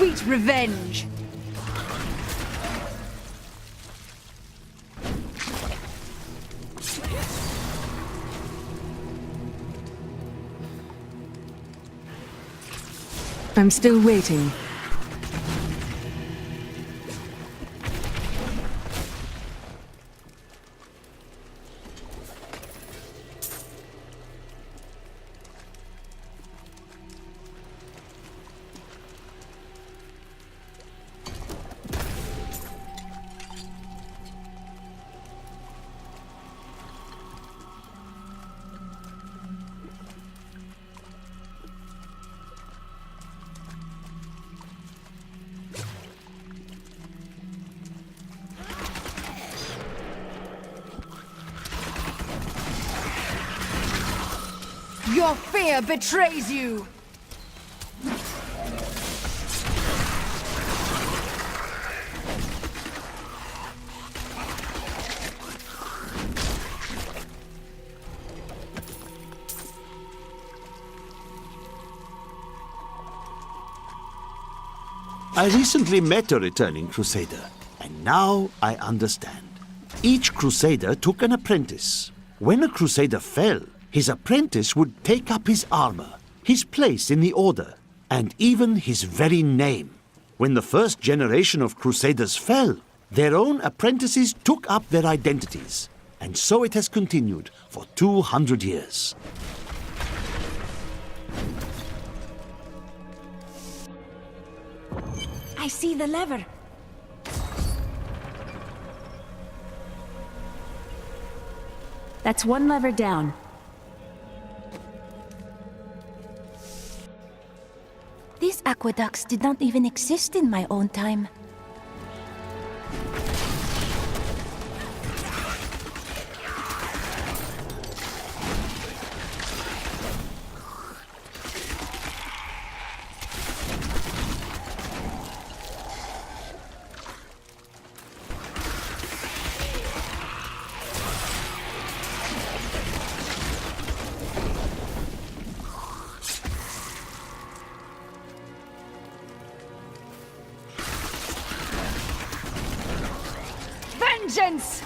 sweet revenge. I'm still waiting. Your fear betrays you! I recently met a returning Crusader, and now I understand. Each Crusader took an apprentice. When a Crusader fell, his apprentice would take up his armor, his place in the Order, and even his very name. When the first generation of Crusaders fell, their own apprentices took up their identities, and so it has continued for 200 years. I see the lever. That's one lever down. These aqueducts did not even exist in my own time. Vengeance!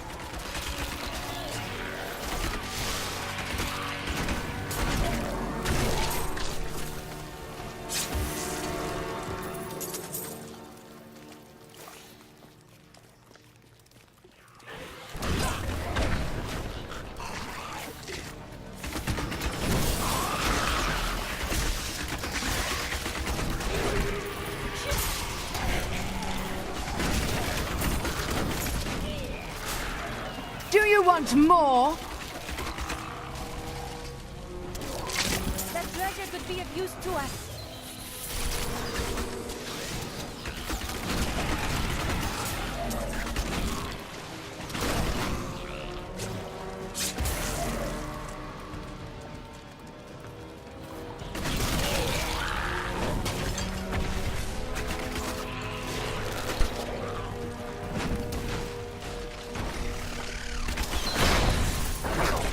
Do you want more? That treasure could be of use to us.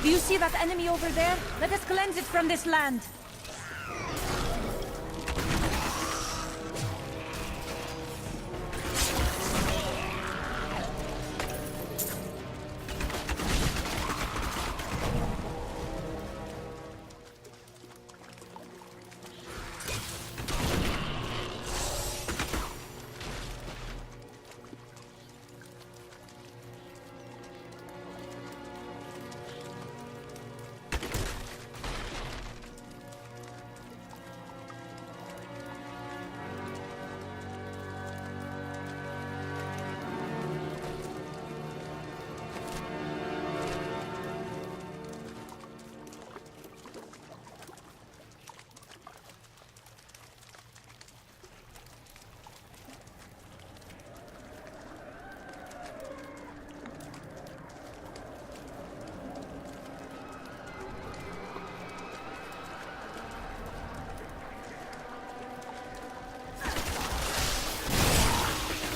Do you see that enemy over there? Let us cleanse it from this land.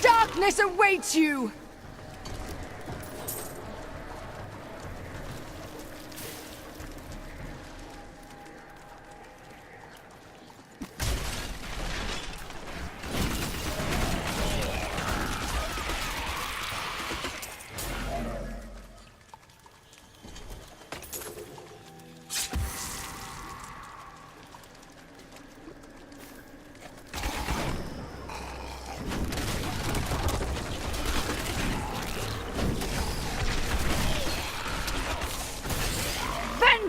Darkness awaits you!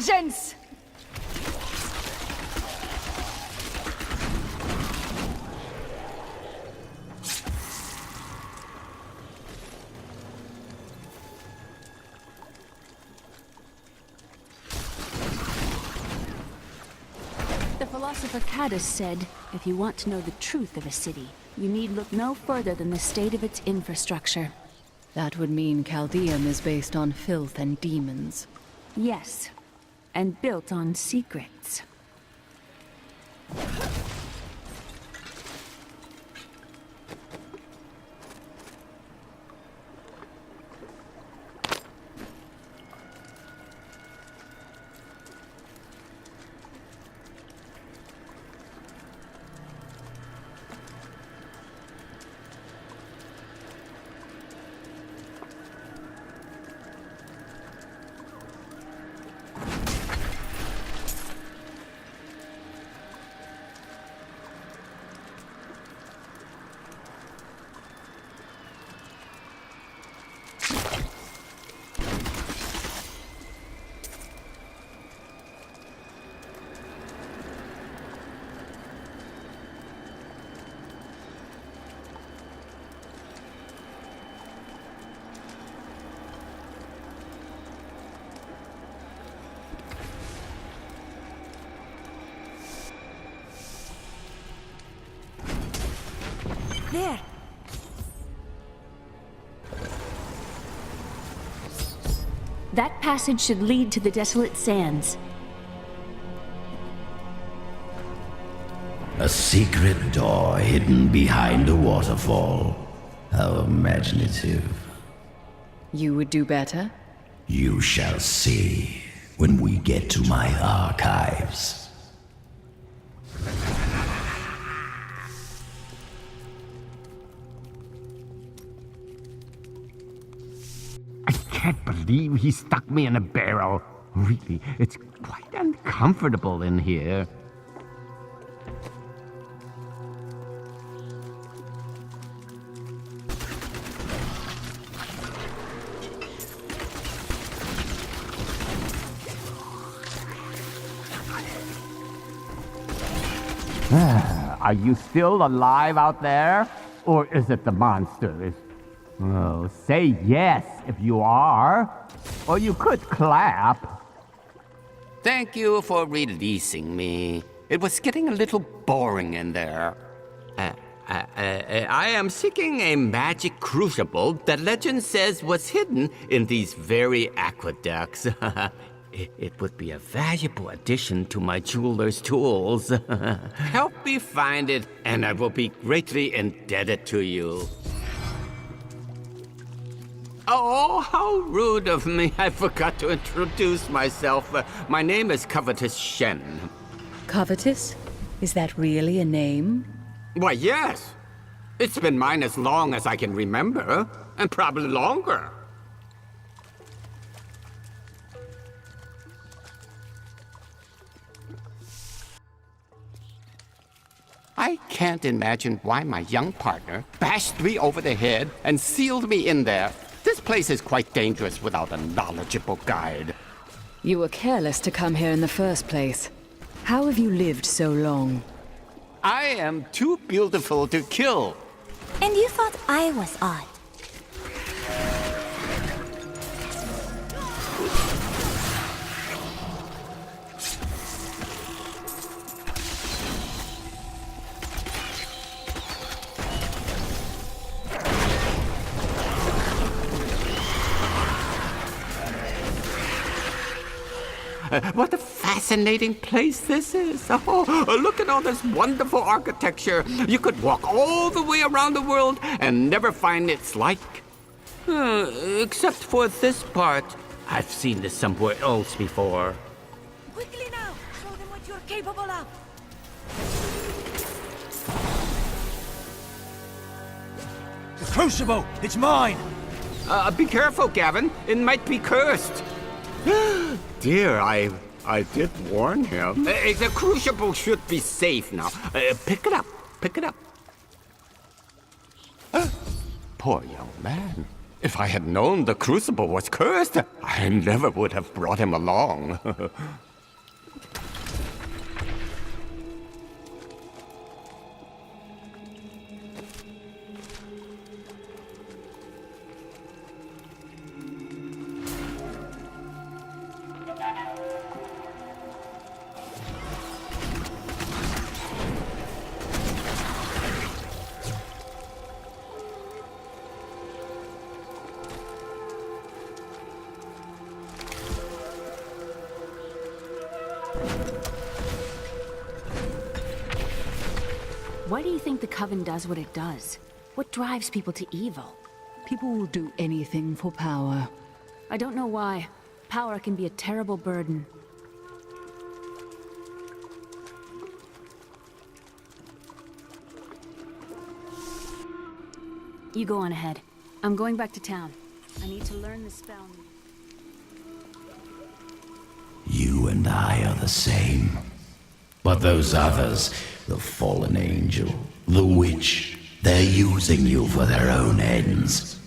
vengeance! The philosopher Cadus said, if you want to know the truth of a city, you need look no further than the state of its infrastructure. That would mean Chaldeum is based on filth and demons. Yes, and built on secrets. There! That passage should lead to the desolate sands. A secret door hidden behind a waterfall. How imaginative. You would do better? You shall see when we get to my archives. I can't believe he stuck me in a barrel. Really, it's quite uncomfortable in here. Are you still alive out there? Or is it the monsters? Oh, say yes if you are. Or you could clap. Thank you for releasing me. It was getting a little boring in there. I am seeking a magic crucible that legend says was hidden in these very aqueducts. It would be a valuable addition to my jeweler's tools. Help me find it, and I will be greatly indebted to you. Oh, how rude of me. I forgot to introduce myself. My name is Covetous Shen. Covetous? Is that really a name? Why, yes. It's been mine as long as I can remember, and probably longer. I can't imagine why my young partner bashed me over the head and sealed me in there. This place is quite dangerous without a knowledgeable guide. You were careless to come here in the first place. How have you lived so long? I am too beautiful to kill. And you thought I was odd. What a fascinating place this is. Oh, look at all this wonderful architecture. You could walk all the way around the world and never find its like. Except for this part. I've seen this somewhere else before. Quickly now! Show them what you're capable of! The crucible! It's mine! Be careful, Gavin. It might be cursed. Dear, I did warn him. The crucible should be safe now. Pick it up. Pick it up. Poor young man. If I had known the Crucible was cursed, I never would have brought him along. Why do you think the Coven does what it does? What drives people to evil? People will do anything for power. I don't know why. Power can be a terrible burden. You go on ahead. I'm going back to town. I need to learn the spell. You and I are the same. But those others, the fallen angel, the witch, they're using you for their own ends.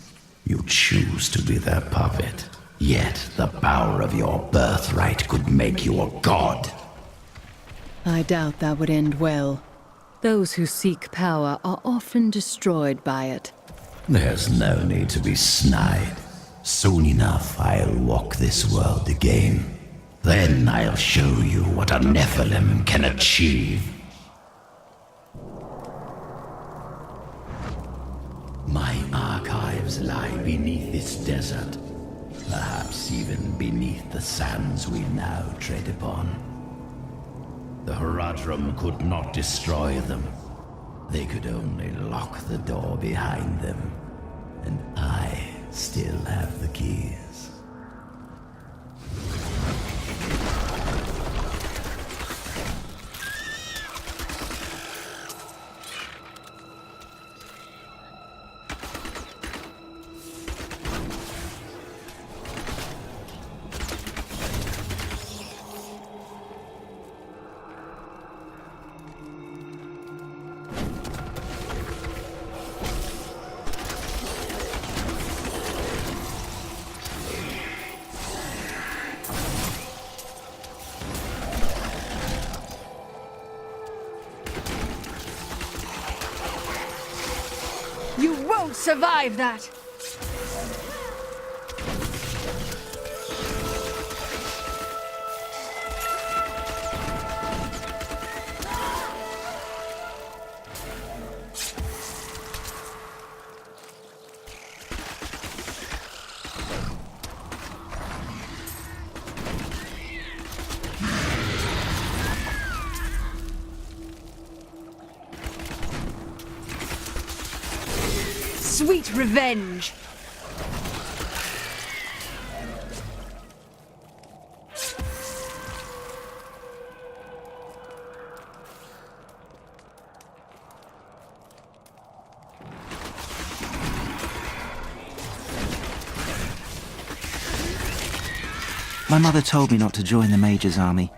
You choose to be their puppet, yet the power of your birthright could make you a god. I doubt that would end well. Those who seek power are often destroyed by it. There's no need to be snide. Soon enough, I'll walk this world again. Then I'll show you what a Nephilim can achieve. My archives lie beneath this desert, perhaps even beneath the sands we now tread upon. The Horadrim could not destroy them. They could only lock the door behind them, and I still have the keys. You won't survive that! Sweet revenge! My mother told me not to join the Major's army.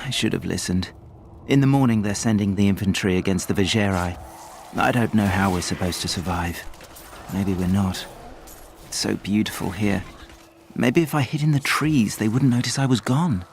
I should have listened. In the morning they're sending the infantry against the Vigeri. I don't know how we're supposed to survive. Maybe we're not. It's so beautiful here. Maybe if I hid in the trees, they wouldn't notice I was gone.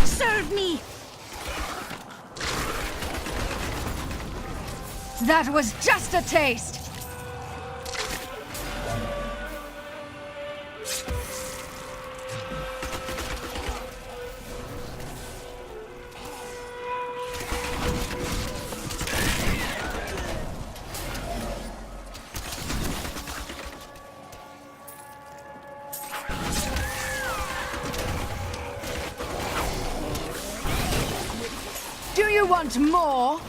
Serve me! That was just a taste! want more?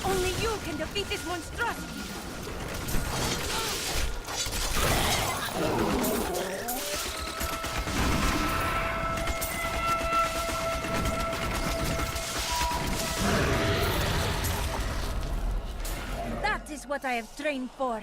Only you can defeat this monstrosity! That is what I have trained for.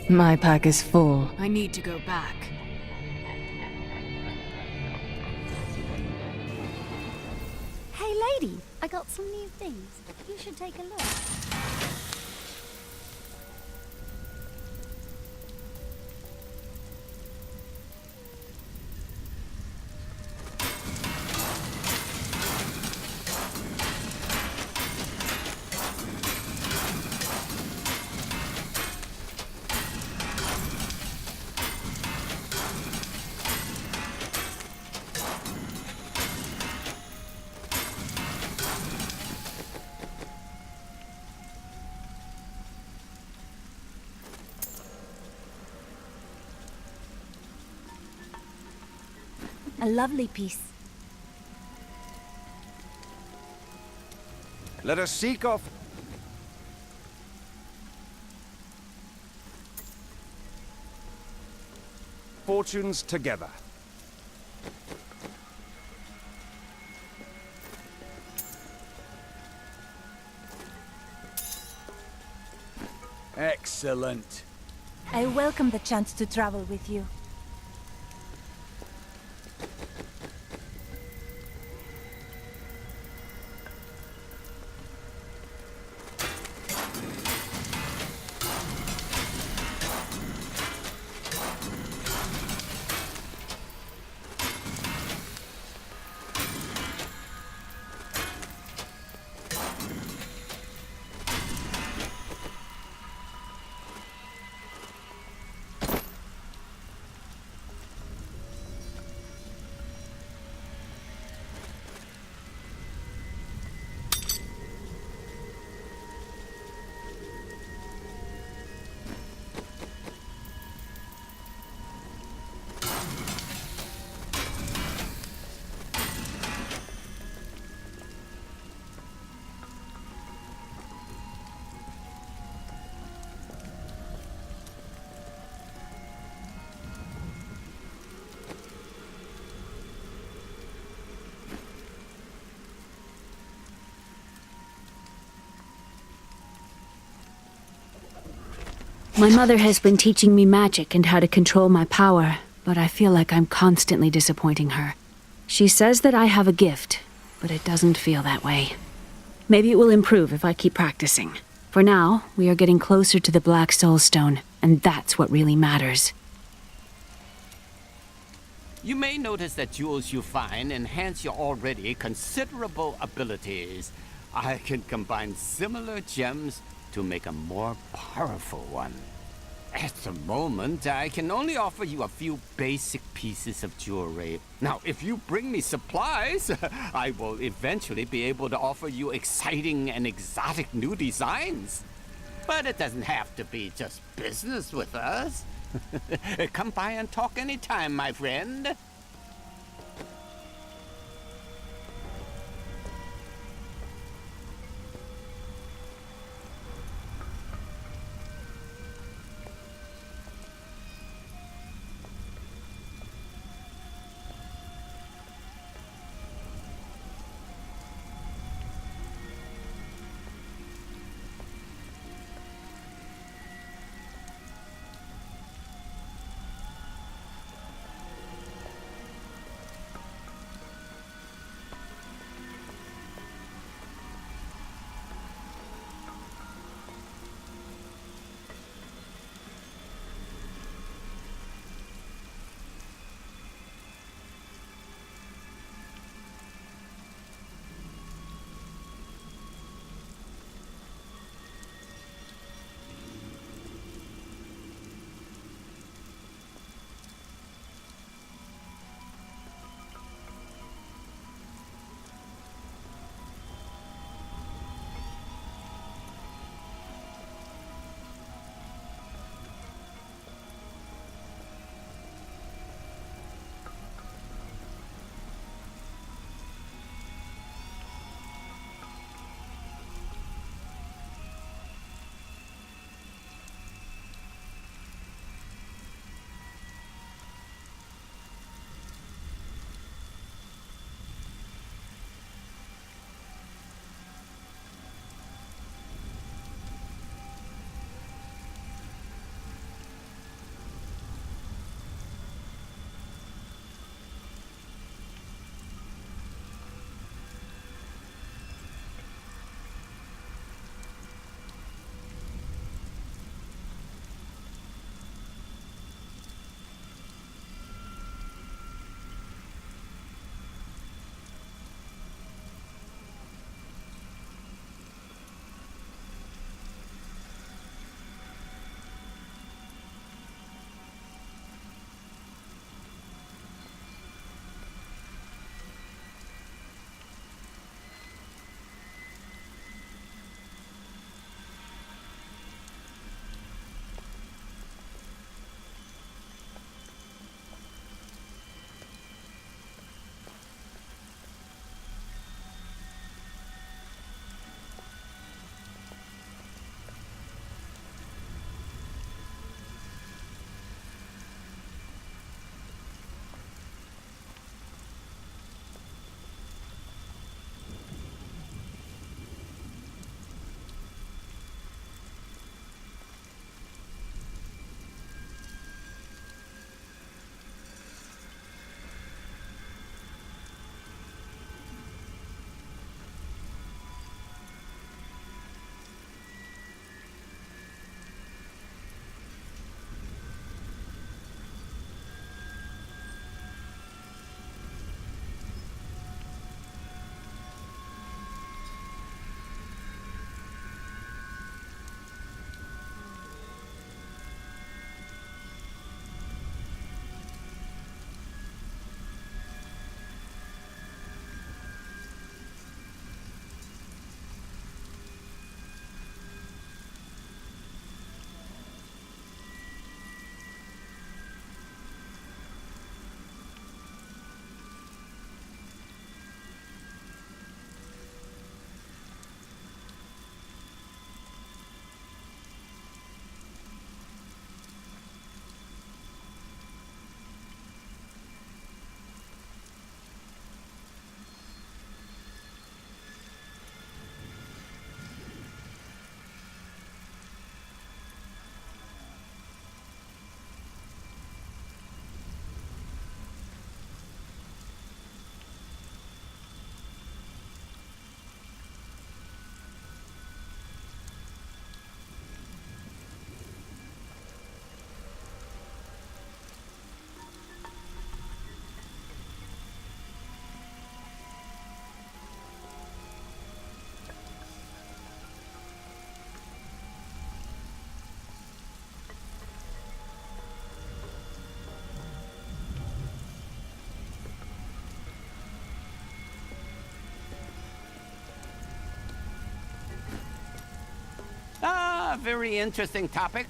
My pack is full. I need to go back. Hey lady, I got some new things. You should take a look. A lovely piece. Let us seek our fortunes together. Excellent. I welcome the chance to travel with you. My mother has been teaching me magic and how to control my power, but I feel like I'm constantly disappointing her. She says that I have a gift, but it doesn't feel that way. Maybe it will improve if I keep practicing. For now, we are getting closer to the Black Soul Stone, and that's what really matters. You may notice that jewels you find enhance your already considerable abilities. I can combine similar gems to make a more powerful one. At the moment, I can only offer you a few basic pieces of jewelry. Now, if you bring me supplies, I will eventually be able to offer you exciting and exotic new designs. But it doesn't have to be just business with us. Come by and talk anytime, my friend. A very interesting topic.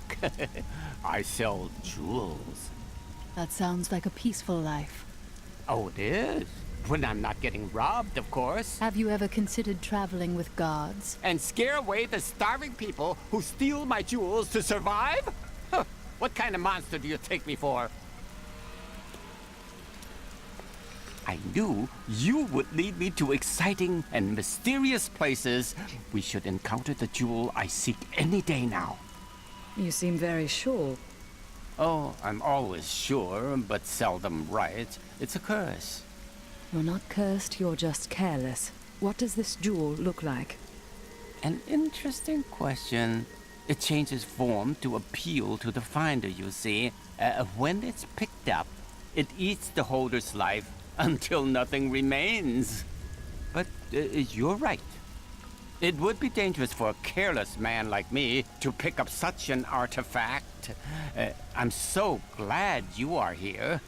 I sell jewels. That sounds like a peaceful life. Oh, it is. When I'm not getting robbed, of course. Have you ever considered traveling with guards? And scare away the starving people who steal my jewels to survive? Huh. What kind of monster do you take me for? I knew you would lead me to exciting and mysterious places. We should encounter the jewel I seek any day now. You seem very sure. Oh, I'm always sure, but seldom right. It's a curse. You're not cursed, you're just careless. What does this jewel look like? An interesting question. It changes form to appeal to the finder, you see. When it's picked up, it eats the holder's life until nothing remains. But you're right. It would be dangerous for a careless man like me to pick up such an artifact. I'm so glad you are here.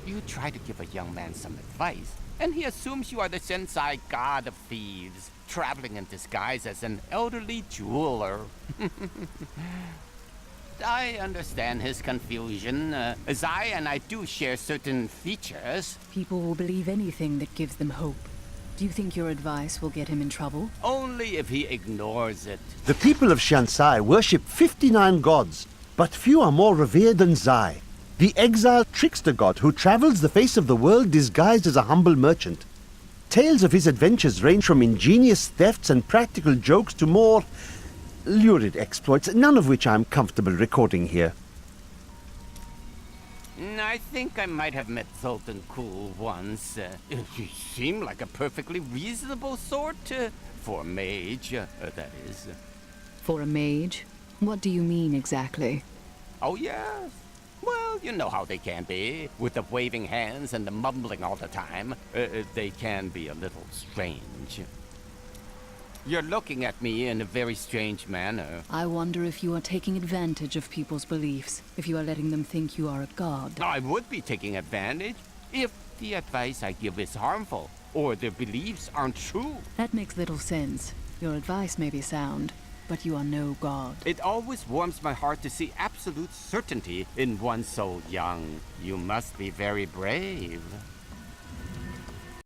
You try to give a young man some advice, and he assumes you are the Sensei god of thieves, traveling in disguise as an elderly jeweler. I understand his confusion, as I do share certain features. People will believe anything that gives them hope. Do you think your advice will get him in trouble? Only if he ignores it. The people of Shansai worship 59 gods, but few are more revered than Zai, the exiled trickster god who travels the face of the world disguised as a humble merchant. Tales of his adventures range from ingenious thefts and practical jokes to more lurid exploits, none of which I'm comfortable recording here. I think I might have met Sultan Cool once. He seemed like a perfectly reasonable sort, for a mage, that is. For a mage? What do you mean exactly? Oh, yes. Well, you know how they can be, with the waving hands and the mumbling all the time. They can be a little strange. You're looking at me in a very strange manner. I wonder if you are taking advantage of people's beliefs, if you are letting them think you are a god. I would be taking advantage if the advice I give is harmful, or their beliefs aren't true. That makes little sense. Your advice may be sound, but you are no god. It always warms my heart to see absolute certainty in one so young. You must be very brave.